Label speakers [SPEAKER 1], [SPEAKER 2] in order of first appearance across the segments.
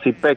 [SPEAKER 1] CPEC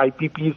[SPEAKER 1] IPPs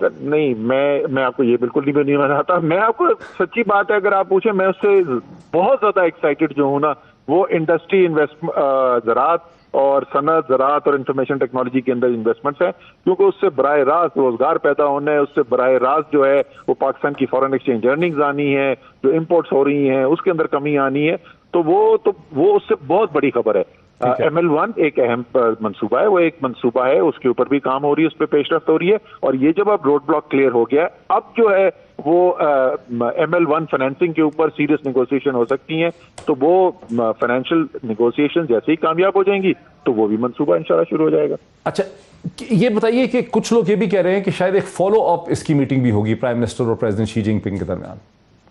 [SPEAKER 1] نہیں میں آپ کو یہ بالکل نہیں بتاتا. میں آپ کو سچی بات ہے اگر آپ پوچھیں میں اس سے بہت زیادہ ایکسائٹیڈ جو ہوں نا وہ انڈسٹری زراعت اور صنعت زراعت اور انفارمیشن ٹیکنالوجی کے اندر انویسٹمنٹس ہیں, کیونکہ اس سے براہ راست روزگار پیدا ہونا ہے, اس سے براہ راست جو ہے وہ پاکستان کی فارن ایکسچینج ارننگز آنی ہے, جو امپورٹس ہو رہی ہیں اس کے اندر کمی آنی ہے, تو وہ اس سے بہت بڑی خبر ہے. ML1 ایک اہم منصوبہ ہے, وہ ایک منصوبہ ہے, اس کے اوپر بھی کام ہو رہی ہے, اس پہ پیش رفت ہو رہی ہے, اور یہ جب اب روڈ بلاک کلیئر ہو گیا اب جو ہے وہ ML1 فائنینسنگ کے اوپر سیریس نیگوسیشن ہو سکتی ہیں, تو وہ فائنینشیل نیگوسیشن جیسے ہی کامیاب ہو جائیں گی تو وہ بھی منصوبہ انشاءاللہ شروع ہو جائے گا.
[SPEAKER 2] اچھا یہ بتائیے کہ کچھ لوگ یہ بھی کہہ رہے ہیں کہ شاید ایک فالو اپ اس کی میٹنگ بھی ہوگی پرائم منسٹر اور پریزیڈنٹ شی جن پنگ کے درمیان.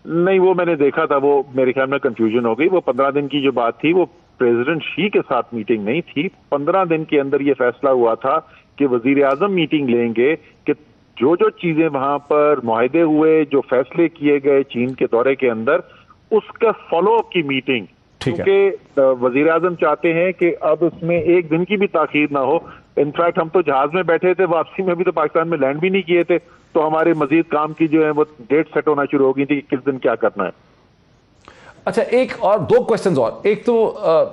[SPEAKER 1] نہیں, وہ میں نے دیکھا تھا, وہ میرے خیال میں کنفیوژن ہو گئی. وہ 15 دن کی جو بات تھی وہ پریزیڈنٹ شی کے ساتھ میٹنگ نہیں تھی. 15 دن کے اندر یہ فیصلہ ہوا تھا کہ وزیر اعظم میٹنگ لیں گے کہ جو چیزیں وہاں پر معاہدے ہوئے, جو فیصلے کیے گئے چین کے دورے کے اندر, اس کا فالو اپ کی میٹنگ, کیونکہ وزیر اعظم چاہتے ہیں کہ اب اس میں ایک دن کی بھی تاخیر نہ ہو. انفیکٹ ہم تو جہاز میں بیٹھے تھے, واپسی میں بھی تو پاکستان میں لینڈ بھی نہیں کیے تھے, تو ہمارے مزید کام کی جو ہے وہ ڈیٹ سیٹ ہونا شروع ہو گئی تھی کہ کس دن کیا کرنا ہے.
[SPEAKER 2] اچھا ایک اور دو کوشچنز اور, ایک تو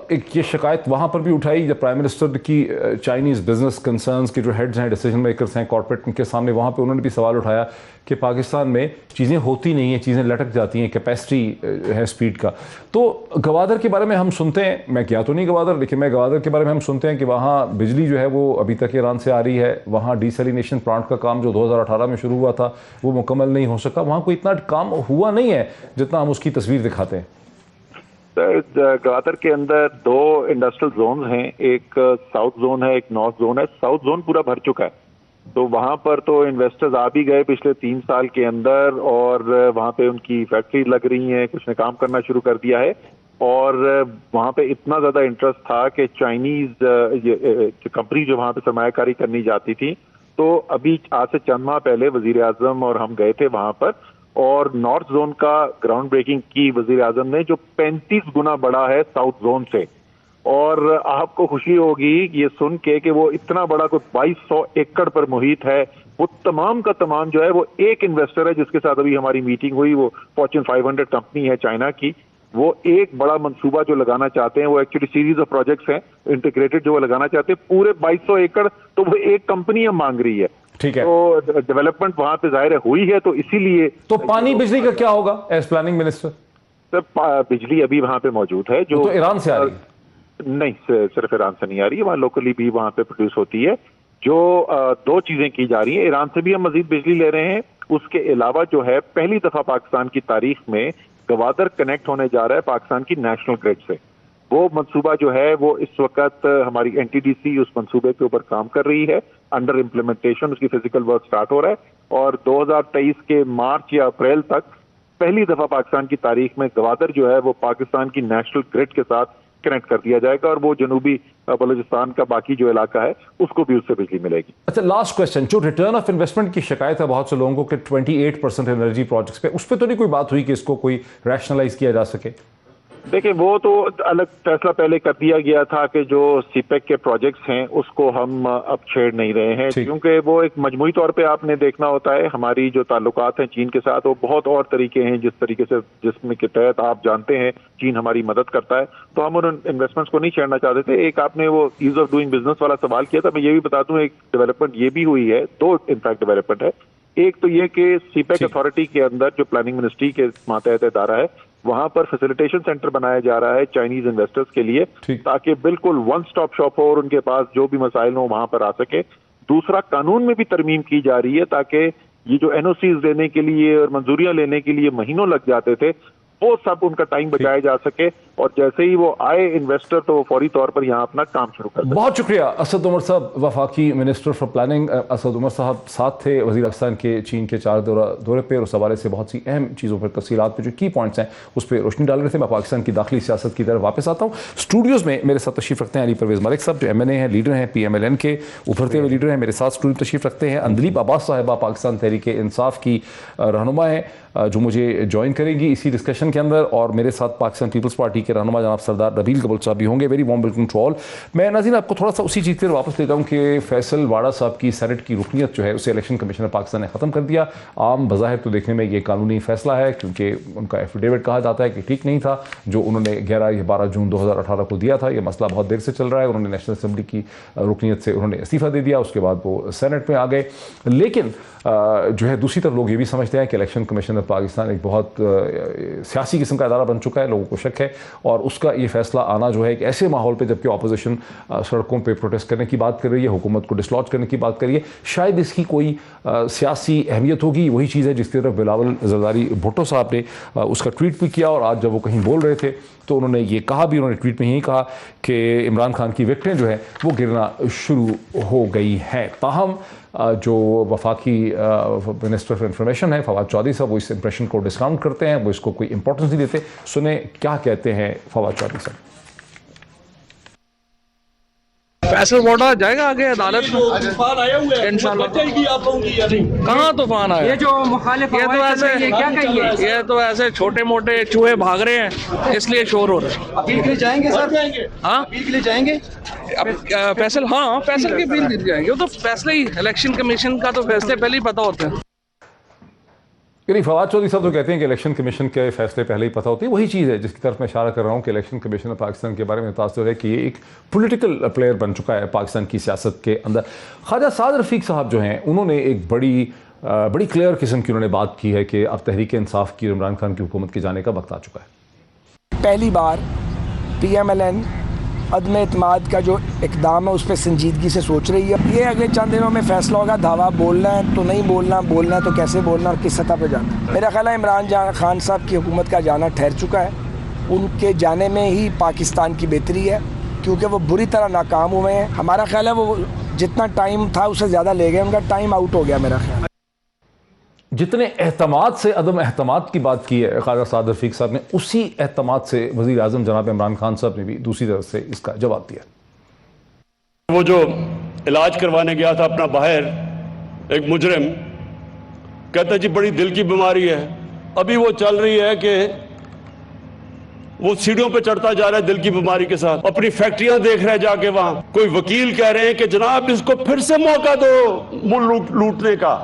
[SPEAKER 2] ایک یہ شکایت وہاں پر بھی اٹھائی جب پرائم منسٹر کی چائنیز بزنس کنسرنز کے جو ہیڈز ہیں, ڈیسیجن میکرز ہیں کارپوریٹ کے سامنے, وہاں پہ انہوں نے بھی سوال اٹھایا کہ پاکستان میں چیزیں ہوتی نہیں ہیں, چیزیں لٹک جاتی ہیں, کیپیسٹی ہے سپیڈ کا. تو گوادر کے بارے میں ہم سنتے ہیں, میں کیا تو نہیں گوادر, لیکن میں گوادر کے بارے میں ہم سنتے ہیں کہ وہاں بجلی جو ہے وہ ابھی تک ایران سے آ رہی ہے, وہاں ڈیسیلینیشن پلانٹ کا کام جو 2018 میں شروع ہوا تھا وہ مکمل نہیں ہو سکا, وہاں کوئی اتنا کام ہوا نہیں ہے جتنا ہم اس کی تصویر دکھاتے ہیں.
[SPEAKER 1] گوادر کے اندر 2 انڈسٹریل زونز ہیں, ایک ساؤتھ زون ہے, ایک نارتھ زون ہے. ساؤتھ زون پورا بھر چکا ہے, تو وہاں پر تو انویسٹرز آ بھی گئے پچھلے 3 سال کے اندر, اور وہاں پہ ان کی فیکٹری لگ رہی ہیں, کچھ نے کام کرنا شروع کر دیا ہے, اور وہاں پہ اتنا زیادہ انٹرسٹ تھا کہ چائنیز کمپنی جو وہاں پہ سرمایہ کاری کرنی جاتی تھی, تو ابھی آج سے چند ماہ پہلے وزیر اعظم اور ہم گئے تھے وہاں پر, اور نارتھ زون کا گراؤنڈ بریکنگ کی وزیر اعظم نے, جو 35 گنا بڑا ہے ساؤتھ زون سے. اور آپ کو خوشی ہوگی یہ سن کے کہ وہ اتنا بڑا کوئی 2200 ایکڑ پر محیط ہے, وہ تمام کا تمام جو ہے وہ ایک انویسٹر ہے جس کے ساتھ ابھی ہماری میٹنگ ہوئی, وہ فارچون 500 کمپنی ہے چائنا کی. وہ ایک بڑا منصوبہ جو لگانا چاہتے ہیں, وہ ایکچولی سیریز آف پروجیکٹس ہیں انٹیگریٹڈ جو وہ لگانا چاہتے ہیں, پورے 2200 ایکڑ, تو وہ ایک کمپنی ہم مانگ رہی ہے.
[SPEAKER 2] ٹھیک ہے,
[SPEAKER 1] تو ڈیولپمنٹ وہاں پہ ظاہر ہوئی ہے, تو اسی لیے.
[SPEAKER 2] تو پانی بجلی کا کیا ہوگا ایز پلاننگ منسٹر؟
[SPEAKER 1] سر بجلی ابھی وہاں پہ موجود ہے, جو
[SPEAKER 2] تو ایران سے آ رہی ہے.
[SPEAKER 1] نہیں, صرف ایران سے نہیں آ رہی ہے, وہاں لوکلی بھی وہاں پہ پروڈیوس ہوتی ہے. جو 2 چیزیں کی جا رہی ہیں, ایران سے بھی ہم مزید بجلی لے رہے ہیں, اس کے علاوہ جو ہے پہلی دفعہ پاکستان کی تاریخ میں گوادر کنیکٹ ہونے جا رہا ہے پاکستان کی نیشنل گریڈ سے. وہ منصوبہ جو ہے وہ اس وقت ہماری NTDC اس منصوبے کے اوپر کام کر رہی ہے, انڈر امپلیمنٹیشن اس کی فزیکل ورک سٹارٹ ہو رہا ہے, اور 2023 کے مارچ یا اپریل تک پہلی دفعہ پاکستان کی تاریخ میں گوادر جو ہے وہ پاکستان کی نیشنل گریڈ کے ساتھ کنیکٹ کر دیا جائے گا, اور وہ جنوبی بلوچستان کا باقی جو علاقہ ہے اس کو بھی اس سے بجلی ملے گی.
[SPEAKER 2] اچھا لاسٹ کوشچن, جو ریٹرن آف انویسٹمنٹ کی شکایت ہے بہت سے لوگوں کو کہ 28% انرجی پروجیکٹس پہ, اس پہ تو نہیں کوئی بات ہوئی کہ اس کو کوئی ریشنلائز کیا جا سکے؟
[SPEAKER 1] دیکھیں وہ تو الگ فیصلہ پہلے کر دیا گیا تھا کہ جو سی پیک کے پروجیکٹس ہیں اس کو ہم اب چھیڑ نہیں رہے ہیں, کیونکہ وہ ایک مجموعی طور پہ آپ نے دیکھنا ہوتا ہے. ہماری جو تعلقات ہیں چین کے ساتھ وہ بہت اور طریقے ہیں, جس طریقے سے جس میں کے تحت آپ جانتے ہیں چین ہماری مدد کرتا ہے, تو ہم ان انویسٹمنٹس کو نہیں چھیڑنا چاہتے تھے. ایک آپ نے وہ ایز آف ڈوئنگ بزنس والا سوال کیا تھا, میں یہ بھی بتا دوں ایک ڈیولپمنٹ یہ بھی ہوئی ہے, 2 انفیکٹ ڈیولپمنٹ ہے. ایک تو یہ کہ سی پیک اتھارٹی کے اندر جو پلاننگ منسٹری کے ماتحت ادارہ ہے, وہاں پر فیسیلیٹیشن سینٹر بنایا جا رہا ہے چائنیز انویسٹرز کے لیے, تاکہ بالکل 1 اسٹاپ شاپ ہو اور ان کے پاس جو بھی مسائل ہوں وہاں پر آ سکے. دوسرا, قانون میں بھی ترمیم کی جا رہی ہے تاکہ یہ جو NOCs دینے کے لیے اور منظوریاں لینے کے لیے مہینوں لگ جاتے تھے, وہ سب ان کا ٹائم بچایا جا سکے, اور جیسے ہی وہ آئے انویسٹر تو وہ فوری طور پر یہاں اپنا کام شروع کر دیں.
[SPEAKER 2] بہت شکریہ اسد عمر صاحب, وفاقی minister for planning. Asad Umar صاحب ساتھ تھے وزیر پاکستان کے چین کے 4 دورے پہ, اور اس حوالے سے بہت سی اہم چیزوں پر, تفصیلات پہ, جو کی پوائنٹس ہیں اس پہ روشنی ڈال رہے تھے. میں پاکستان کی داخلی سیاست کی طرف واپس آتا ہوں. اسٹوڈیوز میں میرے ساتھ تشریف رکھتے ہیں علی پرویز ملک صاحب, جو MNA ہیں, لیڈر ہیں, PMLN کے ابھرتے ہوئے لیڈر ہیں. میرے ساتھ اسٹوڈیو تشریف رکھتے ہیں اندلیب عباس صاحبہ, پاکستان تحریک انصاف کی رہنما ہیں, جو مجھے جوائن کریں گی اسی ڈسکشن کے اندر, اور میرے ساتھ پاکستان پیپلز پارٹی کے رہنما جناب سردار نبیل قبول صاحب بھی ہوں گے. Very warm welcome to all. میں ناظرین آپ کو تھوڑا سا اسی چیز پر واپس لے جاؤں کہ فیصل واڑا صاحب کی سینٹ کی رکنیت جو ہے اسے الیکشن کمیشن پاکستان نے ختم کر دیا. عام بظاہر تو دیکھنے میں یہ قانونی فیصلہ ہے کیونکہ ان کا ایفیڈیوٹ کہا جاتا ہے کہ ٹھیک نہیں تھا جو انہوں نے 12 جون 2018 کو دیا تھا. یہ مسئلہ بہت دیر سے چل رہا ہے. انہوں نے نیشنل اسمبلی کی رکنیت سے انہوں نے استعفیٰ دے دیا, اس کے بعد وہ سینٹ میں آ گئے. لیکن جو ہے دوسری طرف لوگ یہ بھی سمجھتے ہیں کہ الیکشن کمیشن آف پاکستان ایک بہت سیاسی قسم کا ادارہ بن چکا ہے. لوگوں کو شک ہے اور اس کا یہ فیصلہ آنا جو ہے ایک ایسے ماحول پہ جبکہ اپوزیشن سڑکوں پہ پروٹیسٹ کرنے کی بات کر رہی ہے, حکومت کو ڈسلوج کرنے کی بات کر رہی ہے, شاید اس کی کوئی سیاسی اہمیت ہوگی. وہی چیز ہے جس کی طرف بلاول زرداری بھٹو صاحب نے اس کا ٹویٹ بھی کیا, اور آج جب وہ کہیں بول رہے تھے تو انہوں نے یہ کہا بھی, انہوں نے ٹویٹ میں یہی کہا کہ عمران خان کی وکٹیں جو ہیں وہ گرنا شروع ہو گئی ہیں. تاہم جو وفاقی منسٹر آف انفارمیشن ہے فواد چودھری صاحب وہ اس امپریشن کو ڈسکاؤنٹ کرتے ہیں, وہ اس کو کوئی امپورٹنس نہیں دیتے. سنیں کیا کہتے ہیں فواد چودھری صاحب.
[SPEAKER 3] فیصل واڈا جائے گا آگے عدالت میں انشاءاللہ. کہاں طوفان آیا؟
[SPEAKER 4] یہ جو مخالف
[SPEAKER 3] یہ تو ایسے چھوٹے موٹے چوہے بھاگ رہے ہیں اس لیے شور ہو رہا ہے.
[SPEAKER 4] اپیل کے لیے جائیں گے سر؟
[SPEAKER 3] ہاں
[SPEAKER 4] اپیل کے لیے جائیں گے؟
[SPEAKER 3] فیصل فیصل کے بل دیتے جائیں گے. وہ تو فیصلہ ہی الیکشن کمیشن کا تو فیصلے پہلے ہی پتہ ہوتے ہیں.
[SPEAKER 2] یعنی فواد چودھری صاحب تو کہتے ہیں کہ الیکشن کمیشن کے فیصلے پہلے ہی پتہ ہوتے ہیں. وہی چیز ہے جس کی طرف میں اشارہ کر رہا ہوں کہ الیکشن کمیشن آف پاکستان کے بارے میں متاثر ہے کہ یہ ایک پولیٹیکل پلیئر بن چکا ہے پاکستان کی سیاست کے اندر. خواجہ سعد رفیق صاحب جو ہیں انہوں نے ایک بڑی کلیئر قسم کی انہوں نے بات کی ہے کہ اب تحریک انصاف کی عمران خان کی حکومت کے جانے کا وقت آ چکا ہے.
[SPEAKER 5] پہلی بار پی ایم ایل این عدم اعتماد کا جو اقدام ہے اس پہ سنجیدگی سے سوچ رہی ہے. یہ اگلے چند دنوں میں فیصلہ ہوگا, دھاوا بولنا ہے تو نہیں بولنا, بولنا ہے تو کیسے بولنا اور کس سطح پہ جانا. میرا خیال ہے عمران خان صاحب کی حکومت کا جانا ٹھہر چکا ہے. ان کے جانے میں ہی پاکستان کی بہتری ہے کیونکہ وہ بری طرح ناکام ہوئے ہیں. ہمارا خیال ہے وہ جتنا ٹائم تھا اس سے زیادہ لے گئے, ان کا ٹائم آؤٹ ہو گیا میرا خیال ہے.
[SPEAKER 2] جتنے اعتماد سے عدم اعتماد کی بات کی ہے خواجہ سعد رفیق صاحب نے, اسی اعتماد سے وزیر اعظم جناب عمران خان صاحب نے بھی دوسری طرف سے اس کا جواب دیا.
[SPEAKER 6] وہ جو علاج کروانے گیا تھا اپنا باہر, ایک مجرم کہتا جی بڑی دل کی بیماری ہے, ابھی وہ چل رہی ہے کہ وہ سیڑھیوں پہ چڑھتا جا رہا ہے دل کی بیماری کے ساتھ, اپنی فیکٹریاں دیکھ رہا ہے جا کے وہاں. کوئی وکیل کہہ رہے ہیں کہ جناب اس کو پھر سے موقع دو ملک لوٹنے کا,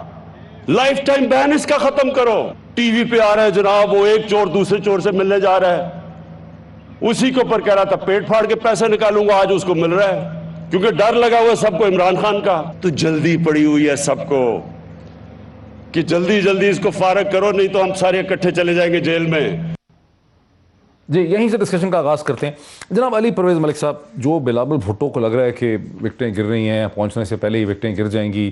[SPEAKER 6] لائف ٹائم بین اس کا ختم کرو. ٹی وی پہ آ رہا ہے جناب وہ ایک چور دوسرے چور سے ملنے جا رہا ہے, اسی کے اوپر کہہ رہا تھا پیٹ پھاڑ کے پیسے نکالوں گا, آج اس کو مل رہا ہے کیونکہ ڈر لگا ہوا ہے سب کو عمران خان کا. تو جلدی پڑی ہوئی ہے سب کو کہ جلدی جلدی اس کو فارغ کرو, نہیں تو ہم سارے اکٹھے چلے جائیں گے جیل میں.
[SPEAKER 2] جی یہیں سے ڈسکشن کا آغاز کرتے ہیں. جناب علی پرویز ملک صاحب, جو بلاول بھٹو کو لگ رہا ہے کہ وکٹیں گر رہی ہیں, پہنچنے سے پہلے ہی وکٹیں گر جائیں گی,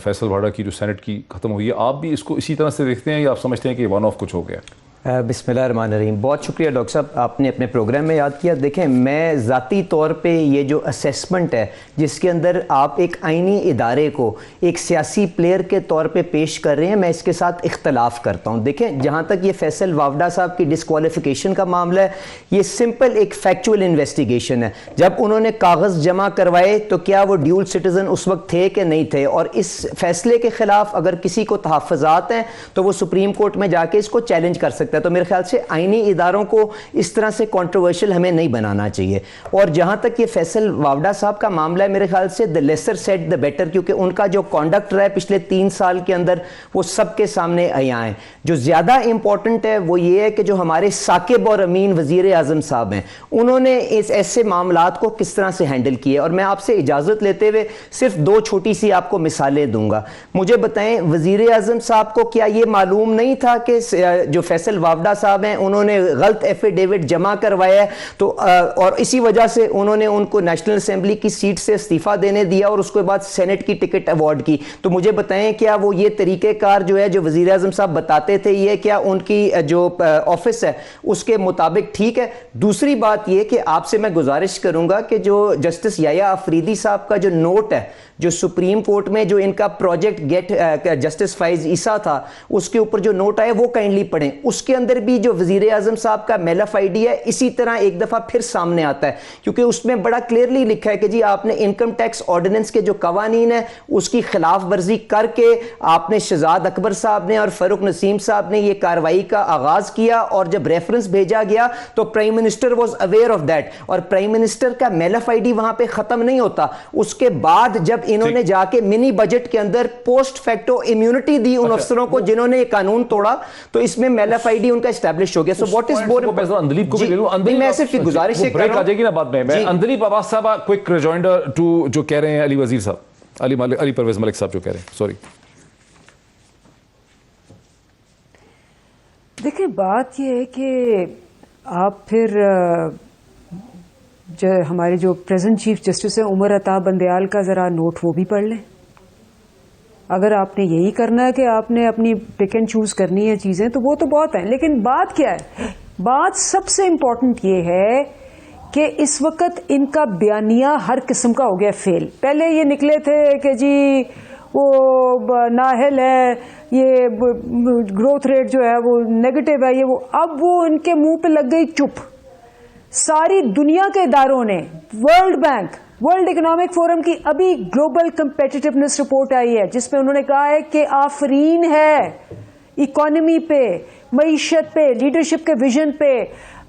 [SPEAKER 2] فیصل واڑا کی جو سینٹ کی ختم ہوئی ہے, آپ بھی اس کو اسی طرح سے دیکھتے ہیں یا آپ سمجھتے ہیں کہ ون آف کچھ ہو گیا؟
[SPEAKER 7] بسم اللہ الرحمن الرحیم. بہت شکریہ ڈاکٹر صاحب, آپ نے اپنے پروگرام میں یاد کیا. دیکھیں میں ذاتی طور پہ یہ جو اسیسمنٹ ہے جس کے اندر آپ ایک آئینی ادارے کو ایک سیاسی پلیئر کے طور پہ پیش کر رہے ہیں, میں اس کے ساتھ اختلاف کرتا ہوں. دیکھیں جہاں تک یہ فیصل واوڈا صاحب کی ڈسکوالیفیکیشن کا معاملہ ہے, یہ سمپل ایک فیکچول انویسٹیگیشن ہے. جب انہوں نے کاغذ جمع کروائے تو کیا وہ ڈیول سٹیزن اس وقت تھے کہ نہیں تھے, اور اس فیصلے کے خلاف اگر کسی کو تحفظات ہیں تو وہ سپریم کورٹ میں جا کے اس کو چیلنج کر سکتا ہے. تو میرے خیال سے آئینی اداروں کو اس طرح سے کنٹروورشل ہمیں نہیں بنانا چاہیے. اور جہاں تک یہ فیصل واوڈا صاحب کا معاملہ ہے, میرے خیال سے the lesser said the better, کیونکہ ان کا جو کانڈکٹ رہا ہے پچھلے 3 سال کے اندر وہ سب کے سامنے آیا ہے. جو زیادہ امپورٹنٹ ہے وہ یہ ہے کہ جو ہمارے ثاقب اور امین وزیر اعظم صاحب ہیں, انہوں نے اس ایسے معاملات کو کس طرح سے ہینڈل کیے. اور میں آپ سے اجازت لیتے ہوئے صرف 2 چھوٹی سی آپ کو مثالیں دوں گا. مجھے بتائیں وزیر اعظم صاحب کو کیا یہ معلوم نہیں تھا کہ جو فیصل واوڈا صاحب ہیں انہوں نے غلط ایفیڈیوٹ جمع کروایا ہے, تو اور اسی وجہ سے انہوں نے ان کو نیشنل اسمبلی کی سیٹ سے استعفیٰ دینے دیا اور اس کے بعد سینٹ کی ٹکٹ ایوارڈ کی. تو مجھے بتائیں کیا وہ یہ طریقہ کار جو ہے جو وزیر اعظم صاحب بتاتے تھے یہ کیا ان کی جو آفس ہے اس کے مطابق ٹھیک ہے؟ دوسری بات یہ کہ آپ سے میں گزارش کروں گا کہ جو جسٹس یحییٰ افریدی صاحب کا جو نوٹ ہے جو سپریم کورٹ میں جو ان کا پروجیکٹ گیٹ جسٹس فائز عیسیٰ تھا اس کے اوپر جو نوٹ آئے وہ کائنڈلی پڑھیں. اس کے کے اندر بھی جو وزیر اعظم صاحب کا میل آف آئی ڈی ہے اسی طرح ایک دفعہ پھر سامنے آتا ہے، کیونکہ اس میں بڑا کلیئرلی لکھا ہے کہ جی آپ نے انکم ٹیکس آرڈیننس کے جو قوانین ہیں اس کی خلاف ورزی کر کے آپ نے شہزاد اکبر صاحب نے اور فاروق نسیم صاحب نے یہ کارروائی کا آغاز کیا، اور جب ریفرنس بھیجا گیا تو prime minister was aware of that, اور پرائم منسٹر کا میل آف آئی ڈی وہاں پہ ختم نہیں ہوتا. اس کے بعد جب انہوں نے جا کے منی بجٹ کے اندر پوسٹ فیکٹو امیونٹی دی ان افسروں کو جنہوں نے یہ قانون توڑا، تو اس میں میل آف آئی ڈی ان کا اسٹیبلش ہو گیا. سو واٹ از مور
[SPEAKER 2] اندلیپ کو بھی لے لوں.
[SPEAKER 7] میں صرف گزارش سے
[SPEAKER 2] بریک آ جائے گی نا بعد میں. اندلیپ عباس صاحب کوئک ریجوائنڈر ٹو جو کہہ رہے ہیں علی وزیر صاحب، علی پرویز ملک صاحب جو کہہ رہے ہیں. سوری
[SPEAKER 8] دیکھیں بات یہ ہے کہ آپ پھر جو ہمارے جو پریزنٹ چیف جسٹس ہیں عمر عطا بندیال کا ذرا نوٹ وہ بھی پڑھ لیں. اگر آپ نے یہی کرنا ہے کہ آپ نے اپنی پک اینڈ چوز کرنی ہے چیزیں تو وہ تو بہت ہیں، لیکن بات کیا ہے؟ بات سب سے امپورٹنٹ یہ ہے کہ اس وقت ان کا بیانیہ ہر قسم کا ہو گیا فیل. پہلے یہ نکلے تھے کہ جی وہ نااہل ہے، یہ گروتھ ریٹ جو ہے وہ نیگیٹو ہے، یہ وہ. اب وہ ان کے منہ پہ لگ گئی چپ. ساری دنیا کے اداروں نے، world bank, world economic forum کی ابھی گلوبل کمپیٹیٹیونیس رپورٹ آئی ہے جس میں انہوں نے کہا ہے کہ آفرین ہے اکانومی پہ، معیشت پہ، لیڈرشپ کے ویژن پہ.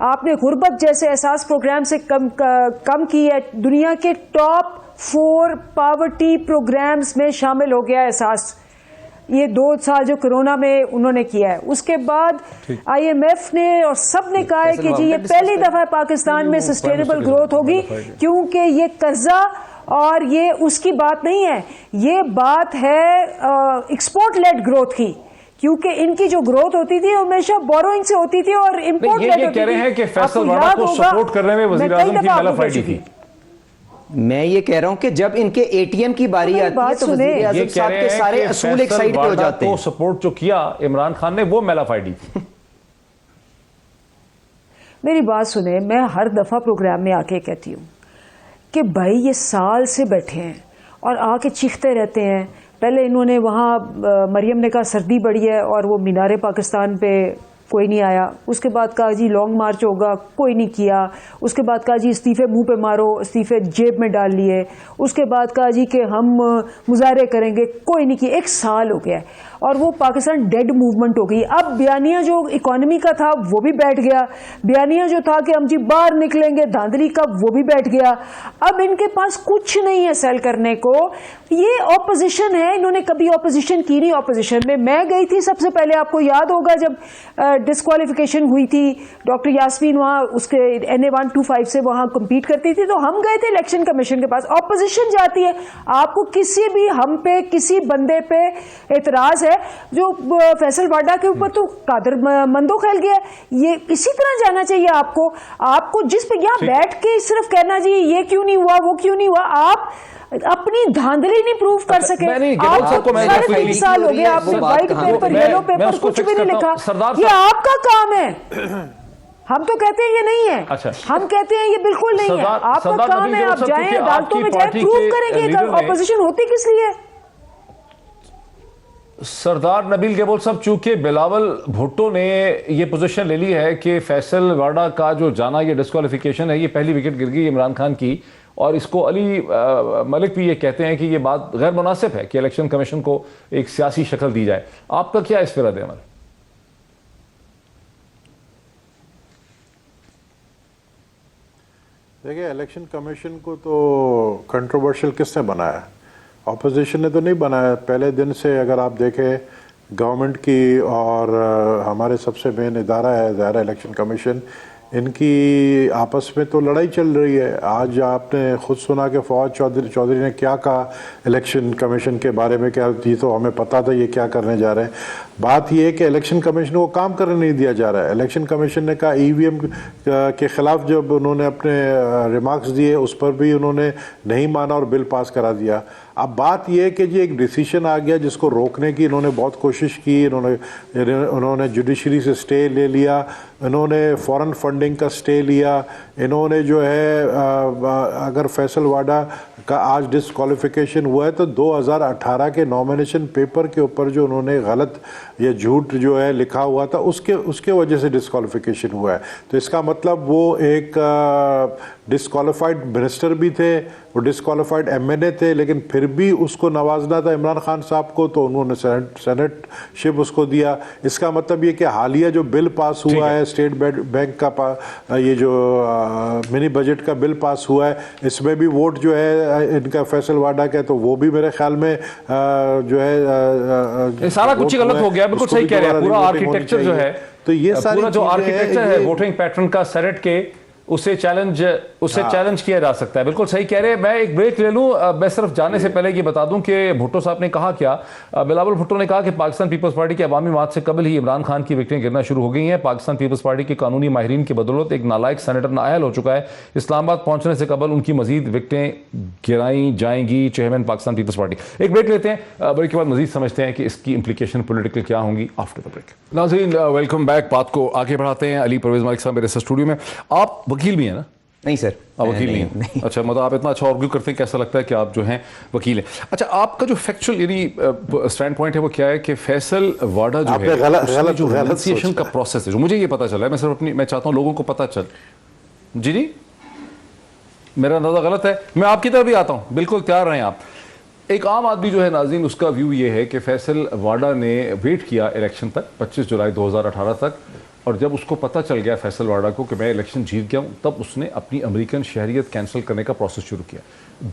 [SPEAKER 8] آپ نے غربت جیسے احساس پروگرام سے کم کی ہے. دنیا کے ٹاپ 4 پاورٹی پروگرامز میں شامل ہو گیا احساس. یہ 2 سال جو کرونا میں انہوں نے کیا ہے. اس کے بعد آئی ایم ایف نے اور سب نے کہا ہے کہ جی یہ پہلی دفعہ پاکستان میں سسٹینیبل گروتھ ہوگی، کیونکہ یہ قرضہ اور یہ اس کی بات نہیں ہے، یہ بات ہے ایکسپورٹ لیڈ گروتھ کی. کیونکہ ان کی جو گروتھ ہوتی تھی ہمیشہ بوروئنگ سے ہوتی تھی اور امپورٹ لیڈ ہوتی تھی.
[SPEAKER 2] یہ کہہ رہے ہیں کہ فیصل واڈا کو سپورٹ کرنے میں وزیر اعظم کی میل آف آئی ڈی تھی.
[SPEAKER 7] میں یہ کہہ رہا ہوں کہ جب ان کے اے ٹی ایم کی باری آتی ہے تو وزیر اعظم صاحب کے سارے اصول ایک سائڈ پہ ہو جاتے ہیں.
[SPEAKER 2] کو سپورٹ جو کیا عمران خان نے وہ میل آف آئی ڈی تھی.
[SPEAKER 8] میری بات سنیں، میں ہر دفعہ پروگرام میں آ کے کہتی ہوں کہ بھائی یہ سال سے بیٹھے ہیں اور آ کے چیختے رہتے ہیں. پہلے انہوں نے وہاں مریم نے کہا سردی بڑی ہے اور وہ مینار پاکستان پہ کوئی نہیں آیا. اس کے بعد کہا جی لانگ مارچ ہوگا، کوئی نہیں کیا. اس کے بعد کہا جی استعفے منہ پہ مارو، استعفے جیب میں ڈال لیے. اس کے بعد کہا جی کہ ہم مظاہرے کریں گے، کوئی نہیں کیا. 1 سال ہو گیا ہے اور وہ پاکستان ڈیڈ موومنٹ ہو گئی. اب بیانیہ جو اکانومی کا تھا وہ بھی بیٹھ گیا، بیانیہ جو تھا کہ ہم جی باہر نکلیں گے دھاندلی کا وہ بھی بیٹھ گیا. اب ان کے پاس کچھ نہیں ہے سیل کرنے کو. یہ اپوزیشن ہے، انہوں نے کبھی اپوزیشن کی نہیں. اپوزیشن میں گئی تھی سب سے پہلے، آپ کو یاد ہوگا جب ڈسکوالیفیکیشن ہوئی تھی، ڈاکٹر یاسمین وہاں اس کے NA 125 سے وہاں کمپیٹ کرتی تھی، تو ہم گئے تھے الیکشن کمیشن کے پاس. اپوزیشن جاتی ہے، آپ کو کسی بھی ہم پہ کسی بندے پہ اعتراض ہے جو فیصل واڈا کے اوپر تو قادر مندو کھیل گیا. یہ اسی طرح جانا چاہیے آپ کو جس پہ یہاں بیٹھ کے صرف کہنا جی یہ کیوں نہیں ہوا وہ کیوں نہیں ہوا. آپ اپنی دھاندلی نہیں پروف کر سکے. آپ کو 3.5 سال ہو گیا، آپ نے وائٹ پیپر یلو پیپر کچھ بھی نہیں لکھا. یہ آپ کا کام ہے. ہم تو کہتے ہیں یہ نہیں ہے، ہم کہتے ہیں یہ بالکل نہیں ہے. آپ کا کام ہے آپ جائیں عدالتوں میں جائیں پروف کریں گے اپوزیشن ہوتی کس لیے.
[SPEAKER 2] سردار نبیل گیبول صاحب، چونکہ بلاول بھٹو نے یہ پوزیشن لے لی ہے کہ فیصل واڈا کا جو جانا یہ ڈسکوالیفیکیشن ہے، یہ پہلی وکٹ گر گئی عمران خان کی، اور اس کو علی ملک بھی یہ کہتے ہیں کہ یہ بات غیر مناسب ہے کہ الیکشن کمیشن کو ایک سیاسی شکل دی جائے. آپ کا کیا اس پہ رد عمل؟
[SPEAKER 9] دیکھیں الیکشن کمیشن کو تو کنٹروورشل کس نے بنایا؟ اپوزیشن نے تو نہیں بنایا. پہلے دن سے اگر آپ دیکھیں گورنمنٹ کی اور ہمارے سب سے مین ادارہ ہے ظاہر الیکشن کمیشن، ان کی آپس میں تو لڑائی چل رہی ہے. آج آپ نے خود سنا کہ فواد چودھری نے کیا کہا الیکشن کمیشن کے بارے میں، کیا یہ تو ہمیں پتہ تھا یہ کیا کرنے جا رہے ہیں. بات یہ ہے کہ الیکشن کمیشن کو کام کرنے نہیں دیا جا رہا ہے. الیکشن کمیشن نے کہا EVM کے خلاف جب انہوں نے اپنے ریمارکس دیے اس پر بھی انہوں نے نہیں مانا اور بل پاس کرا دیا. اب بات یہ ہے کہ جی ایک ڈیسیشن آ گیا جس کو روکنے کی انہوں نے بہت کوشش کی. انہوں نے جوڈیشری سے سٹے لے لیا، انہوں نے فورن فنڈنگ کا سٹے لیا، انہوں نے جو ہے اگر فیصل واڈا کا آج ڈسکوالیفیکیشن ہوا ہے تو 2018 کے نامینیشن پیپر کے اوپر جو انہوں نے غلط یہ جھوٹ جو ہے لکھا ہوا تھا اس کے وجہ سے ڈسکوالیفیکیشن ہوا ہے. تو اس کا مطلب وہ ایک ڈسکوالیفائڈ منسٹر بھی تھے, وہ ڈسکوالیفائڈ ایم این اے تھے, لیکن پھر بھی اس کو نوازنا تھا عمران خان صاحب کو, تو انہوں نے سینٹ شپ اس کو دیا. اس کا مطلب یہ کہ حالیہ جو بل پاس ہوا ہے اسٹیٹ بینک کا, یہ جو منی بجٹ کا بل پاس ہوا ہے, اس میں بھی ووٹ جو ہے ان کا فیصل واڈا کا, تو وہ بھی میرے خیال میں جو ہے
[SPEAKER 2] سارا کچھ غلط ہو گیا. بالکل صحیح کہہ رہے ہیں. پورا آرکیٹیکچر جو ہے,
[SPEAKER 9] تو یہ
[SPEAKER 2] پورا جو آرکیٹیکچر ہے ووٹنگ پیٹرن کا سینٹ کے, اسے چیلنج کیا جا سکتا ہے. بالکل صحیح کہہ رہے ہیں. میں ایک بریک لے لوں. میں صرف جانے سے پہلے یہ بتا دوں کہ بھٹو صاحب نے کہا کیا. بلاول بھٹو نے کہا کہ پاکستان پیپلز پارٹی کے عوامی مات سے قبل ہی عمران خان کی وکٹیں گرنا شروع ہو گئی ہیں. پاکستان پیپلز پارٹی کے قانونی ماہرین کی بدولت ایک نالائق سینیٹر نااہل ہو چکا ہے. اسلام آباد پہنچنے سے قبل ان کی مزید وکٹیں گرائی جائیں گی. چیئرمین پاکستان پیپلز پارٹی. ایک بریک لیتے ہیں, بریک کے بعد مزید سمجھتے ہیں کہ اس کی امپلیکیشن پولیٹیکل کیا ہوں گی آفٹر دا بریک. ناظرین ویلکم بیک. بات کو آگے بڑھاتے ہیں. علی پرویز ملک صاحب میرے اسٹوڈیو میں. آپ وکیل بھی ہیں نا؟
[SPEAKER 7] نہیں سر,
[SPEAKER 2] آپ وکیل نہیں. اچھا, مطلب آپ اتنا اچھا آرگیو کرتے ہیں, کیسا لگتا ہے کہ آپ جو ہیں وکیل ہیں. اچھا, آپ کا جو فیکچوئل یعنی اسٹینڈ پوائنٹ ہے وہ کیا ہے کہ فیصل واڈا جو ہے جو ریننسیشن کا پروسیس ہے, جو مجھے یہ پتا چلا ہے, میں صرف میں چاہتا ہوں لوگوں کو پتا چل, جی میرا اندازہ غلط ہے, میں آپ کی طرف بھی آتا ہوں, بالکل تیار رہیں آپ. ایک عام آدمی جو ہے ناظرین, اس کا ویو یہ ہے کہ فیصل واڈا نے ویٹ کیا الیکشن تک, 25 جولائی 2018 تک, اور جب اس کو پتہ چل گیا فیصل واڈا کو کہ میں الیکشن جیت گیا ہوں, تب اس نے اپنی امریکن شہریت کینسل کرنے کا پروسیس شروع کیا.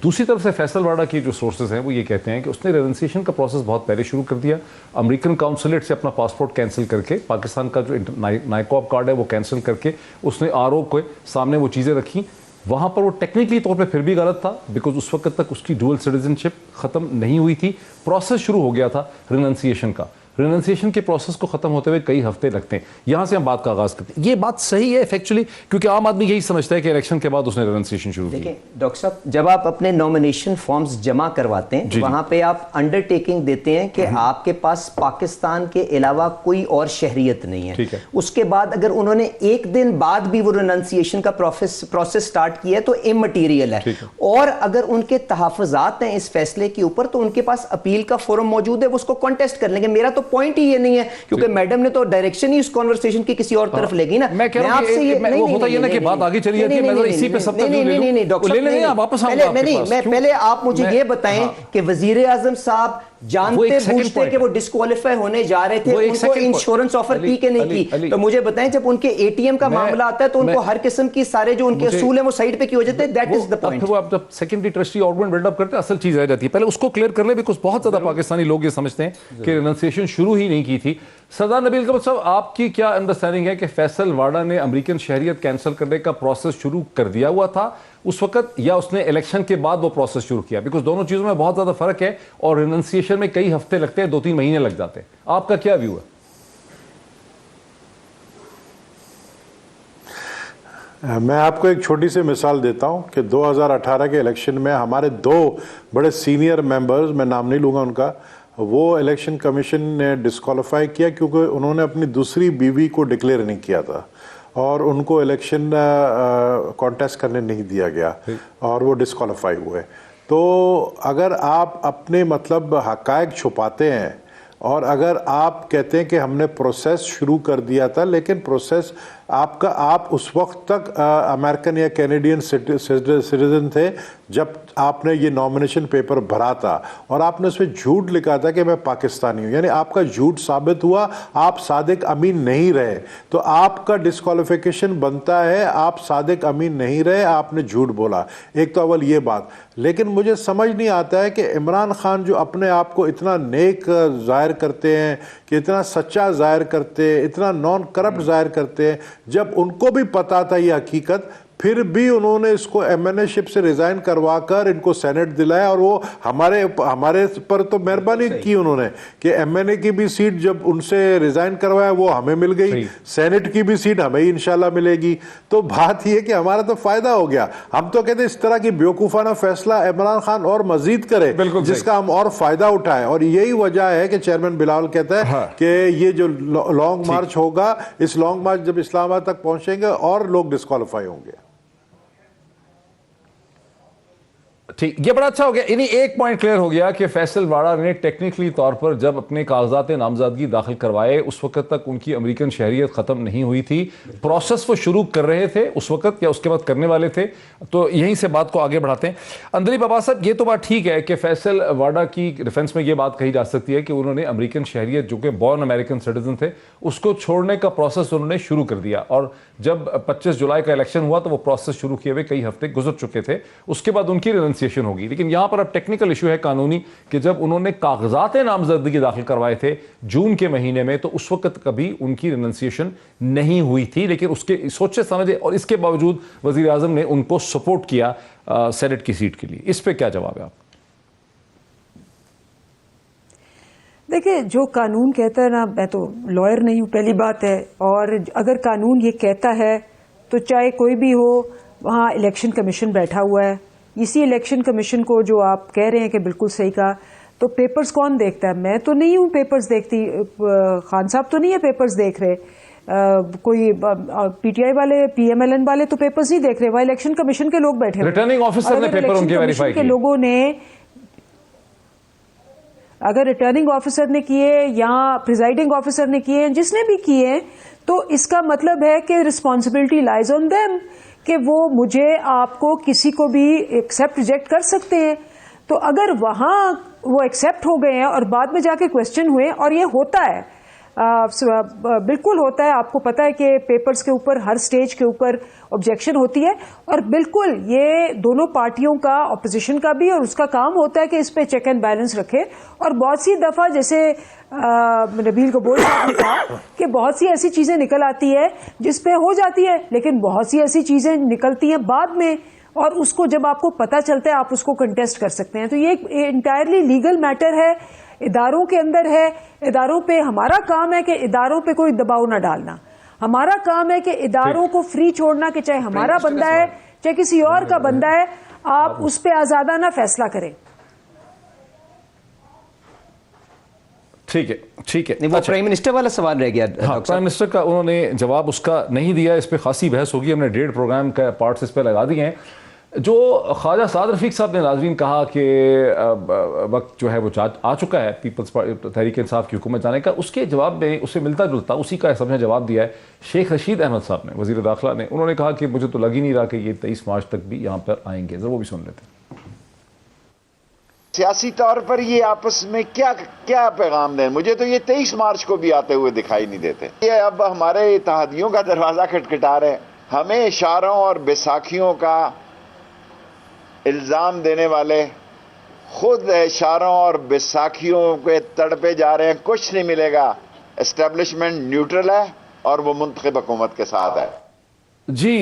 [SPEAKER 2] دوسری طرف سے فیصل واڈا کی جو سورسز ہیں وہ یہ کہتے ہیں کہ اس نے ریننسیشن کا پروسیس بہت پہلے شروع کر دیا. امریکن کاؤنسلیٹ سے اپنا پاسپورٹ کینسل کر کے, پاکستان کا جو نائکوب کارڈ ہے وہ کینسل کر کے, اس نے آر او کے سامنے وہ چیزیں رکھیں. وہاں پر وہ ٹیکنیکلی طور پہ پھر بھی غلط تھا, بیکاز اس وقت تک اس کی ڈوئل سٹیزن شپ ختم نہیں ہوئی تھی. پروسیس شروع ہو گیا تھا ریننسیشن کا. ریننسیشن کے پروسیس کو ختم ہوتے ہوئے کئی ہفتے لگتے ہیں. یہاں سے ہم بات کا آغاز کرتے ہیں. یہ بات صحیح ہے فیکچولی, کیونکہ عام آدمی یہی سمجھتا ہے کہ الیکشن کے بعد اس نے ریننسیشن شروع کی.
[SPEAKER 7] دیکھیں ڈاکٹر صاحب, جب آپ اپنے نومینیشن فارمز جمع کرواتے ہیں, وہاں پہ آپ انڈر ٹیکنگ دیتے ہیں کہ آپ کے پاس پاکستان کے علاوہ کوئی اور شہریت نہیں ہے. اس کے بعد اگر انہوں نے ایک دن بعد بھی وہ ریننسیشن کا پروسیس سٹارٹ کیا ہے تو امٹیریل ہے. اور اگر ان کے تحفظات ہیں اس فیصلے کے اوپر, تو ان کے پاس اپیل کا فورم موجود ہے, وہ اس کو کانٹیسٹ کر لیں گے. میرا تو پوائنٹ ہی یہ نہیں ہے, کیونکہ میڈم نے تو ڈائریکشن ہی اس کنورسیشن کی کسی اور طرف لے گی نا.
[SPEAKER 2] میں کہہ رہا ہوں وہ ہوتا یہ نا کہ بات آگے چلی جاتی ہے, میں اسی پہ سب تک
[SPEAKER 7] نہیں ڈاکٹر صاحب, پہلے آپ مجھے یہ بتائیں کہ وزیر اعظم صاحب جانتے بوجھتے کہ وہ ڈسکوالیفائی ہونے جا رہے تھے, ان کو انشورنس آفر کی کہ نہیں کی؟ تو مجھے بتائیں, جب ان کے اے ٹی ایم کا معاملہ آتا ہے تو ان کو ہر قسم کی سارے جو ان کے اصول ہیں وہ سائڈ پہ کی ہو جاتے ہیں. That is the point.
[SPEAKER 2] وہ آپ secondary trustee argument build up کرتے ہیں, اصل چیز رہ جاتی ہے. پہلے اس کو کلیئر کر لیں, بیکاز بہت زیادہ پاکستانی لوگ یہ سمجھتے ہیں کہ ریننسیشن شروع ہی نہیں کی تھی. سردار نبیل قبر صاحب, آپ کی کیا انڈرسٹینڈنگ ہے کہ فیصل واڈا نے امریکن شہریت کینسل کرنے کا پروسیس شروع کر دیا ہوا تھا اس وقت, یا اس نے الیکشن کے بعد وہ پروسیس شروع کیا؟ بیکاز دونوں چیزوں میں بہت زیادہ فرق ہے, اور ریننسیشن میں کئی ہفتے لگتے ہیں, 2-3 مہینے لگ جاتے ہیں. آپ کا کیا ویو ہے؟
[SPEAKER 9] میں آپ کو ایک چھوٹی سی مثال دیتا ہوں کہ 2018 کے الیکشن میں ہمارے 2 بڑے سینئر ممبرز, میں نام نہیں لوں گا ان کا, وہ الیکشن کمیشن نے ڈسکوالیفائی کیا کیونکہ انہوں نے اپنی دوسری بیوی کو ڈکلیئر نہیں کیا تھا, اور ان کو الیکشن کانٹیسٹ کرنے نہیں دیا گیا, اور وہ ڈسکوالیفائی ہوئے. تو اگر آپ اپنے مطلب حقائق چھپاتے ہیں, اور اگر آپ کہتے ہیں کہ ہم نے پروسیس شروع کر دیا تھا, لیکن پروسیس آپ اس وقت تک امریکن یا کینیڈین سٹیزن تھے جب آپ نے یہ نامنیشن پیپر بھرا تھا, اور آپ نے اس میں جھوٹ لکھا تھا کہ میں پاکستانی ہوں, یعنی آپ کا جھوٹ ثابت ہوا, آپ صادق امین نہیں رہے, تو آپ کا ڈسکوالیفیکیشن بنتا ہے. آپ صادق امین نہیں رہے, آپ نے جھوٹ بولا. ایک تو اول یہ بات. لیکن مجھے سمجھ نہیں آتا ہے کہ عمران خان جو اپنے آپ کو اتنا نیک ظاہر کرتے ہیں, کہ اتنا سچا ظاہر کرتے ہیں, اتنا نان کرپٹ ظاہر کرتے ہیں, جب ان کو بھی پتا تھا یہ حقیقت, پھر بھی انہوں نے اس کو ایم این اے شپ سے ریزائن کروا کر ان کو سینٹ دلایا. اور وہ ہمارے پر تو مہربانی کی انہوں نے کہ ایم این اے کی بھی سیٹ جب ان سے ریزائن کروایا وہ ہمیں مل گئی, سینٹ کی بھی سیٹ ہمیں ہی انشاءاللہ ملے گی. تو بات یہ کہ ہمارا تو فائدہ ہو گیا. ہم تو کہتے ہیں اس طرح کی بیوقوفانہ فیصلہ عمران خان اور مزید کرے جس کا ہم اور فائدہ اٹھائیں. اور یہی وجہ ہے کہ چیئرمین بلاول کہتا ہے کہ یہ جو لانگ مارچ ہوگا, اس لانگ مارچ جب اسلام آباد تک پہنچیں گے اور لوگ ڈسکوالیفائی ہوں گے.
[SPEAKER 2] ٹھیک, یہ بڑا اچھا ہو گیا. یعنی ایک پوائنٹ کلیئر ہو گیا کہ فیصل واڑا نے ٹیکنیکلی طور پر جب اپنے کاغذات نامزدگی داخل کروائے اس وقت تک ان کی امریکن شہریت ختم نہیں ہوئی تھی. پروسیس وہ شروع کر رہے تھے اس وقت یا اس کے بعد کرنے والے تھے. تو یہیں سے بات کو آگے بڑھاتے ہیں. اندلیب عباس صاحب, یہ تو بات ٹھیک ہے کہ فیصل واڑا کی ڈیفنس میں یہ بات کہی جا سکتی ہے کہ انہوں نے امریکن شہریت جو کہ بورن امریکن سٹیزن تھے اس کو چھوڑنے کا پروسیس انہوں نے شروع کر دیا, اور جب 25 جولائی کا الیکشن ہوا تو وہ پروسیس شروع کیے ہوئے کئی ہفتے گزر چکے تھے. اس کے بعد ان کی ریننسیشن ہوگی. لیکن یہاں پر اب ٹیکنیکل ایشو ہے قانونی کہ جب انہوں نے کاغذات نامزدگی داخل کروائے تھے جون کے مہینے میں تو اس وقت کبھی ان کی ریننسیشن نہیں ہوئی تھی, لیکن اس کے سوچے سمجھے اور اس کے باوجود وزیر اعظم نے ان کو سپورٹ کیا سینٹ کی سیٹ کے لیے. اس پہ کیا جواب ہے آپ؟
[SPEAKER 8] دیکھیں, جو قانون کہتا ہے نا, میں تو لائر نہیں ہوں پہلی بات ہے, اور اگر قانون یہ کہتا ہے تو چاہے کوئی بھی ہو, وہاں الیکشن کمیشن بیٹھا ہوا ہے. اسی الیکشن کمیشن کو جو آپ کہہ رہے ہیں کہ بالکل صحیح کہا, تو پیپرز کون دیکھتا ہے؟ میں تو نہیں ہوں پیپرز دیکھتی, خان صاحب تو نہیں ہے پیپرز دیکھ رہے, کوئی پی ٹی آئی والے پی ایم ایل این والے تو پیپرز نہیں دیکھ رہے, وہاں الیکشن کمیشن کے لوگ بیٹھے.
[SPEAKER 2] ریٹرننگ آفیسر نے پیپر ان کے ویریفائی کیے,
[SPEAKER 8] لوگوں نے اگر ریٹرننگ آفیسر نے کیے یا پریزائڈنگ آفیسر نے کیے, جس نے بھی کیے, تو اس کا مطلب ہے کہ رسپانسبلٹی لائز آن دیم کہ وہ مجھے آپ کو کسی کو بھی ایکسپٹ ریجیکٹ کر سکتے ہیں. تو اگر وہاں وہ ایکسپٹ ہو گئے ہیں اور بعد میں جا کے کوشچن ہوئے, اور یہ ہوتا ہے, بالکل ہوتا ہے, آپ کو پتا ہے کہ پیپرز کے اوپر ہر سٹیج کے اوپر آبجیکشن ہوتی ہے, اور بالکل یہ دونوں پارٹیوں کا, اپوزیشن کا بھی, اور اس کا کام ہوتا ہے کہ اس پہ چیک اینڈ بیلنس رکھے. اور بہت سی دفعہ جیسے نبیل قبول صاحب نے کہا کہ بہت سی ایسی چیزیں نکل آتی ہے جس پہ ہو جاتی ہے, لیکن بہت سی ایسی چیزیں نکلتی ہیں بعد میں, اور اس کو جب آپ کو پتہ چلتا ہے آپ اس کو کنٹیسٹ کر سکتے ہیں. تو یہ ایک انٹائرلی لیگل میٹر ہے, اداروں کے اندر ہے. اداروں پہ ہمارا کام ہے کہ اداروں پہ کوئی دباؤ نہ ڈالنا. ہمارا کام ہے کہ اداروں کو فری چھوڑنا, کہ چاہے ہمارا بندہ ہے چاہے کسی اور کا بندہ ہے, آپ اس پہ آزادانہ فیصلہ کریں.
[SPEAKER 2] ٹھیک ہے, ٹھیک ہے.
[SPEAKER 7] وہ پرائم منسٹر والا سوال رہ گیا.
[SPEAKER 2] پرائم منسٹر کا انہوں نے جواب اس کا نہیں دیا, اس پہ خاصی بحث ہوگی. ہم نے 1.5 پروگرام کا پارٹس اس پہ لگا دیے ہیں. جو خواجہ سعد رفیق صاحب نے ناظرین کہا کہ وقت جو ہے وہ آ چکا ہے پیپلز تحریک انصاف کی حکومت جانے کا, اس کے جواب میں اسے ملتا جلتا اسی کا سب نے جواب دیا ہے شیخ رشید احمد صاحب نے, وزیر داخلہ نے. انہوں نے کہا کہ مجھے تو لگ ہی نہیں رہا کہ یہ 23 مارچ تک بھی یہاں پر آئیں گے. ذرا وہ بھی سن لیتے ہیں.
[SPEAKER 10] سیاسی طور پر یہ آپس میں کیا پیغام دیں؟ مجھے تو یہ 23 مارچ کو بھی آتے ہوئے دکھائی نہیں دیتے. یہ اب ہمارے اتحادیوں کا دروازہ کھٹکھٹا رہے ہیں. ہمیں اشاروں اور بیساکھیوں کا الزام دینے والے خود اشاروں اور بیساکھیوں کے تڑپے جا رہے ہیں. کچھ نہیں ملے گا. اسٹیبلشمنٹ نیوٹرل ہے اور وہ منتخب حکومت کے ساتھ ہے.
[SPEAKER 2] جی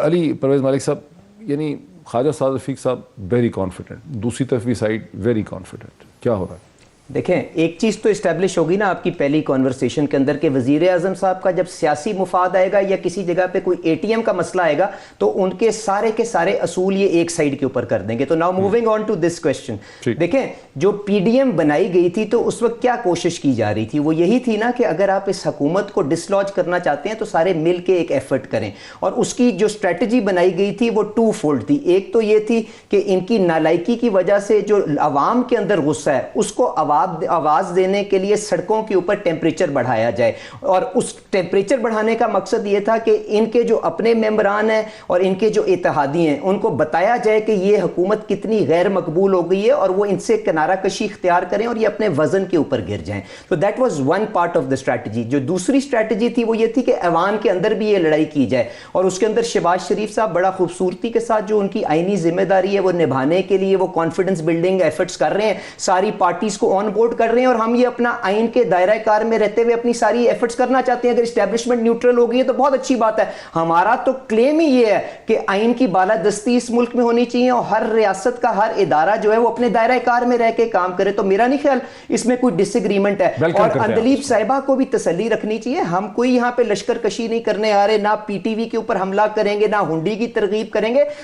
[SPEAKER 2] علی پرویز مالک صاحب, یعنی خواجہ سعد رفیق صاحب ویری کانفیڈنٹ, دوسری طرف بھی سائڈ ویری کانفیڈنٹ. کیا ہو رہا ہے؟
[SPEAKER 7] دیکھیں, ایک چیز تو اسٹیبلش ہوگی نا آپ کی پہلی کانورسیشن کے اندر کہ وزیر اعظم صاحب کا جب سیاسی مفاد آئے گا یا کسی جگہ پہ کوئی اے ٹی ایم کا مسئلہ آئے گا تو ان کے سارے اصول یہ ایک سائڈ کے اوپر کر دیں گے. تو now moving on to this question. دیکھیں, جو پی ڈی ایم بنائی گئی تھی تو اس وقت کیا کوشش کی جا رہی تھی, وہ یہی تھی نا کہ اگر آپ اس حکومت کو ڈسلوج کرنا چاہتے ہیں تو سارے مل کے ایک ایفرٹ کریں. اور اس کی جو اسٹریٹجی بنائی گئی تھی وہ 2 فولڈ تھی. ایک تو یہ تھی کہ ان کی نالائکی کی وجہ سے جو عوام کے اندر غصہ ہے اس کو آواز دینے کے لیے سڑکوں کے اوپر ٹیمپریچر بڑھایا جائے. اور اس ٹیمپریچر بڑھانے کا مقصد یہ تھا کہ ان کے جو اپنے ممبران ہیں اور ان کے جو اتحادی ہیں ان کو بتایا جائے کہ یہ حکومت کتنی غیر مقبول ہو گئی ہے اور وہ ان سے کنارہ کشی اختیار کریں اور یہ اپنے وزن کے اوپر گر جائیں. تو that was one part of the strategy. جو دوسری اسٹریٹجی تھی وہ یہ تھی کہ ایوان کے اندر بھی یہ لڑائی کی جائے, اور اس کے اندر شہباز شریف صاحب بڑا خوبصورتی کے ساتھ جو ان کی آئینی ذمہ داری ہے وہ نبھانے کے لیے وہ کانفیڈنس بلڈنگ ایفرٹس کر رہے ہیں, ساری پارٹیز کو آن بورڈ کر رہے ہیں, اور ہم یہ اپنا آئین کے دائرہ کار میں رہتے ہوئے اپنی ساری ایفرٹس کرنا چاہتے ہیں. اگر اسٹیبلشمنٹ نیوٹرل ہو گئی ہے تو بہت اچھی بات ہے. ہمارا تو کلیم ہی یہ ہے کہ آئین کی بالادستی اس ملک میں ہونی چاہیے اور ہر ریاست کا ہر ادارہ جو ہے وہ اپنے دائرہ کار میں رہ کے کام کرے. تو میرا نہیں خیال اس میں کوئی ڈس ایگریمنٹ ہے. اور اندلیب صاحبہ کو بھی تسلی رکھنی چاہیے, ہم کوئی یہاں پہ لشکر کشی نہیں کرنے آ رہے, نہ پی ٹی وی کے اوپر حملہ کریں گے, نہ ہنڈی کی ترغیب کریں گے.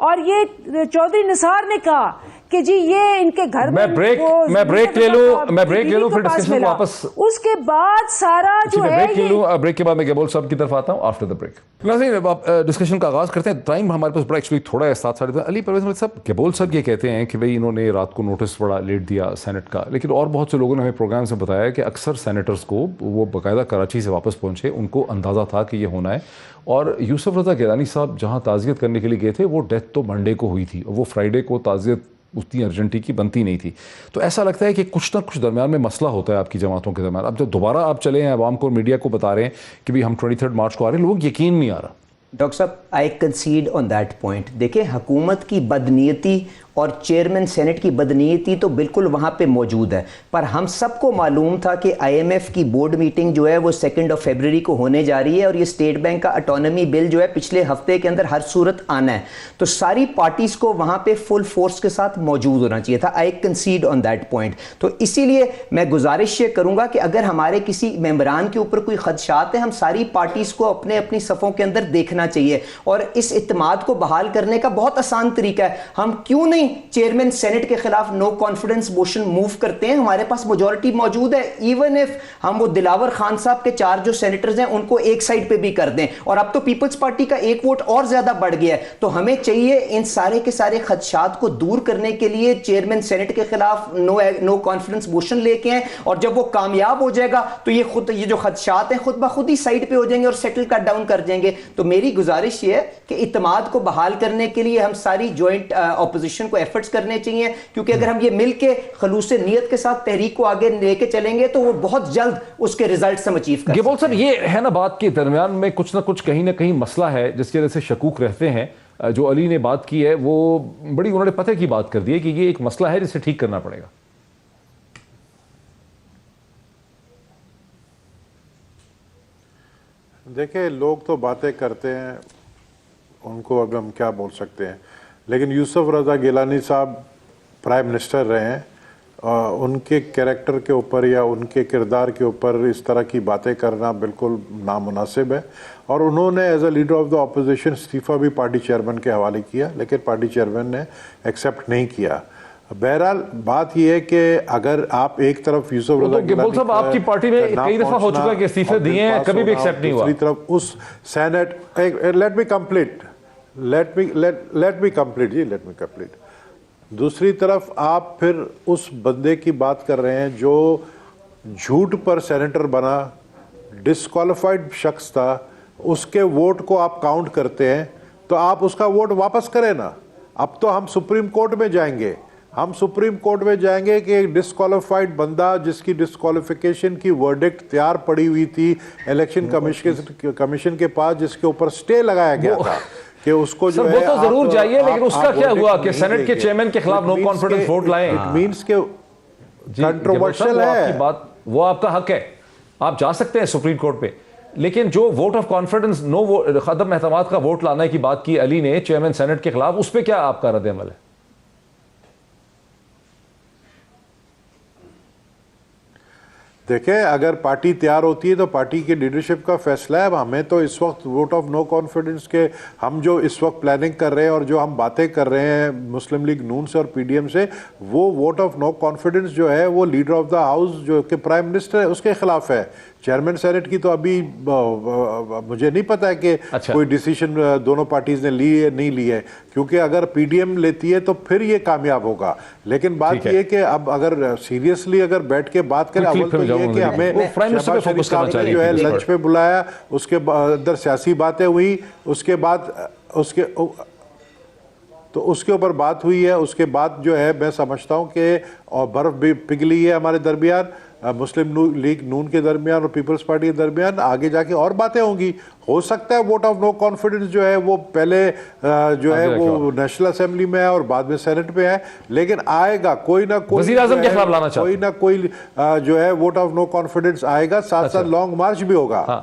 [SPEAKER 8] اور یہ چودھری نثار نے کہا کہ جی یہ ان کے گھر
[SPEAKER 2] میں بریک لے لوں پھر ڈسکشن کو واپس.
[SPEAKER 8] اس کے بعد سارا جو ہے
[SPEAKER 2] بریک کے بعد میں گیبول صاحب کی طرف آتا ہوں آفٹر دا بریک. ناظرین اب آپ ڈسکشن کا آغاز کرتے ہیں. ٹائم ہمارے پاس بڑا ایکچولی تھوڑا ہے 7:30. علی پرویز احمد صاحب, گیبول صاحب یہ کہتے ہیں کہ بھئی انہوں نے رات کو نوٹس بڑا لیٹ دیا سینٹ کا, لیکن اور بہت سے لوگوں نے ہمیں پروگرام سے بتایا کہ اکثر سینیٹرز کو وہ باقاعدہ کراچی سے واپس پہنچے, ان کو اندازہ تھا کہ یہ ہونا ہے. اور یوسف رضا گیلانی صاحب جہاں تعزیت کرنے کے لیے گئے تھے وہ ڈیتھ تو منڈے کو ہوئی تھی, وہ فرائیڈے کو تعزیت اتنی ارجنٹی کی بنتی نہیں تھی. تو ایسا لگتا ہے کہ کچھ نہ کچھ درمیان میں مسئلہ ہوتا ہے آپ کی جماعتوں کے درمیان. اب جب دوبارہ آپ چلے ہیں عوام کو اور میڈیا کو بتا رہے ہیں کہ بھی ہم 23 مارچ کو آ رہے ہیں, لوگ یقین نہیں آ رہا.
[SPEAKER 7] ڈاکٹر صاحب آئی کنسیڈ آن دیٹ پوائنٹ. دیکھیں حکومت کی بدنیتی اور چیئرمین سینٹ کی بدنیتی تو بالکل وہاں پہ موجود ہے, پر ہم سب کو معلوم تھا کہ آئی ایم ایف کی بورڈ میٹنگ جو ہے وہ 2 فروری کو ہونے جا رہی ہے, اور یہ اسٹیٹ بینک کا اٹانومی بل جو ہے پچھلے ہفتے کے اندر ہر صورت آنا ہے. تو ساری پارٹیز کو وہاں پہ فل فورس کے ساتھ موجود ہونا چاہیے تھا. آئی کنسیڈ آن دیٹ پوائنٹ. تو اسی لیے میں گزارش یہ کروں گا کہ اگر ہمارے کسی ممبران کے اوپر کوئی خدشات ہیں, ہم ساری پارٹیز کو اپنی صفوں کے اندر دیکھنا چاہیے, اور اس اعتماد کو بحال کرنے کا بہت آسان طریقہ ہے. ہم کیوں نہیں چیئرمین سینٹ کے خلاف نو کانفیڈنس موشن موو کرتے ہیں؟ ہمارے پاس میجورٹی موجود ہے. ایون اف ہم وہ دلاور خان صاحب کے 4 جو سینیٹرز ہیں ان کو ایک سائڈ پہ بھی کر دیں, اور اب تو پیپلز پارٹی کا 1 ووٹ اور زیادہ بڑھ گیا ہے. تو ہمیں چاہیے ان سارے کے سارے خدشات کو دور کرنے کے لیے چیئرمین سینٹ کے خلاف نو کانفیڈنس موشن لے کے آئیں, اور جب وہ کامیاب ہو جائے گا تو یہ جو خدشات ہیں خود بخود ہی سائڈ پہ ہو جائیں گے اور سیٹل کٹ ڈاؤن کر جائیں گے. تو میری گزارش یہ ہے کہ اعتماد کو بحال کرنے کے لیے ہم ساری جوائنٹ اپوزیشن کو ایفرٹس کرنے چاہیے, کیونکہ اگر ہم یہ مل کے خلوص نیت کے ساتھ تحریک کو آگے لے کے چلیں گے تو وہ بہت جلد اس کے ریزلٹس ہم اچیو کر سکتے ہیں.
[SPEAKER 2] گیبول صاحب یہ ہے نا بات کے درمیان میں کچھ نہ کچھ کہیں نہ کہیں مسئلہ ہے جس کی وجہ سے شکوک رہتے ہیں. جو علی نے بات کی ہے وہ بڑی انہوں نے پتہ کی بات کر دی ہے کہ یہ ایک مسئلہ ہے جسے ٹھیک کرنا پڑے گا.
[SPEAKER 9] دیکھیں لوگ تو باتیں کرتے ہیں, ان کو اب ہم کیا بول سکتے ہیں, لیکن یوسف رضا گیلانی صاحب پرائم منسٹر رہے ہیں, ان کے کریکٹر کے اوپر یا ان کے کردار کے اوپر اس طرح کی باتیں کرنا بالکل نامناسب ہے. اور انہوں نے as a leader of the opposition استعفیٰ بھی پارٹی چیئرمین کے حوالے کیا, لیکن پارٹی چیئرمین نے ایکسیپٹ نہیں کیا. بہرحال بات یہ ہے کہ اگر آپ ایک طرف یوسف رضا
[SPEAKER 2] گیلانی صاحب آپ کی پارٹی میں کئی دفعہ ہو چکا ہے کہ استعفے دیے ہیں, کبھی بھی ایکسیپٹ نہیں ہوا.
[SPEAKER 9] دوسری طرف اس سینٹ لیٹ می کمپلیٹ دوسری طرف آپ پھر اس بندے کی بات کر رہے ہیں جو جھوٹ پر سینیٹر بنا, ڈسکوالیفائڈ شخص تھا, اس کے ووٹ کو آپ کاؤنٹ کرتے ہیں تو آپ اس کا ووٹ واپس کریں نا. اب تو ہم سپریم کورٹ میں جائیں گے کہ ایک ڈسکوالیفائڈ بندہ جس کی ڈسکوالیفیکیشن کی ورڈکٹ تیار پڑی ہوئی تھی الیکشن کمیشن کے پاس, جس کے اوپر سٹے لگایا گیا تھا کہ اس کو جو ہے
[SPEAKER 2] وہ تو ضرور جائیے, لیکن اس کا کیا ہوا کہ سینٹ کے چیئرمین کے خلاف نو کانفیڈنس ووٹ لائیں؟
[SPEAKER 9] اٹ مینس کہ کنٹروورشل ہے,
[SPEAKER 2] وہ آپ کا حق ہے, آپ جا سکتے ہیں سپریم کورٹ پہ, لیکن جو ووٹ آف کانفیڈنس عدم اعتماد کا ووٹ لانے کی بات کی علی نے چیئرمین سینٹ کے خلاف, اس پہ کیا آپ کا رد عمل ہے؟
[SPEAKER 9] دیکھیں اگر پارٹی تیار ہوتی ہے تو پارٹی کی لیڈرشپ کا فیصلہ ہے. ہمیں تو اس وقت ووٹ آف نو کانفیڈنس کے ہم جو اس وقت پلاننگ کر رہے ہیں اور جو ہم باتیں کر رہے ہیں مسلم لیگ نون سے اور پی ڈی ایم سے, وہ ووٹ آف نو کانفیڈنس جو ہے وہ لیڈر آف دا ہاؤس جو کہ پرائم منسٹر ہے اس کے خلاف ہے. چیئرمین سینٹ کی تو ابھی مجھے نہیں پتا ہے کہ کوئی ڈیسیشن دونوں پارٹیز نے لی ہے نہیں لی ہے, کیونکہ اگر پی ڈی ایم لیتی ہے تو پھر یہ کامیاب ہوگا. لیکن بات یہ کہ اب اگر سیریسلی اگر بیٹھ کے بات کریں, اول تو یہ کہ ہمیں شہباز شریف صاحب نے جو ہے لنچ پہ بلایا, اس کے اندر سیاسی باتیں ہوئی, اس کے بعد تو اس کے اوپر بات ہوئی ہے. اس کے بعد جو ہے میں سمجھتا ہوں کہ اور برف بھی پگھلی ہے ہمارے درمیان, مسلم لیگ نون کے درمیان اور پیپلز پارٹی کے درمیان. آگے جا کے اور باتیں ہوں گی. ہو سکتا ہے ووٹ آف نو کانفیڈنس جو ہے وہ پہلے جو ہے وہ نیشنل اسمبلی میں ہے اور بعد میں سینٹ پہ ہے, لیکن آئے گا کوئی نہ کوئی
[SPEAKER 2] وزیر اعظم کے خلاف لانا چاہتے
[SPEAKER 9] کوئی نہ کوئی جو ہے ووٹ آف نو کانفیڈنس آئے گا, ساتھ ساتھ لانگ مارچ بھی ہوگا.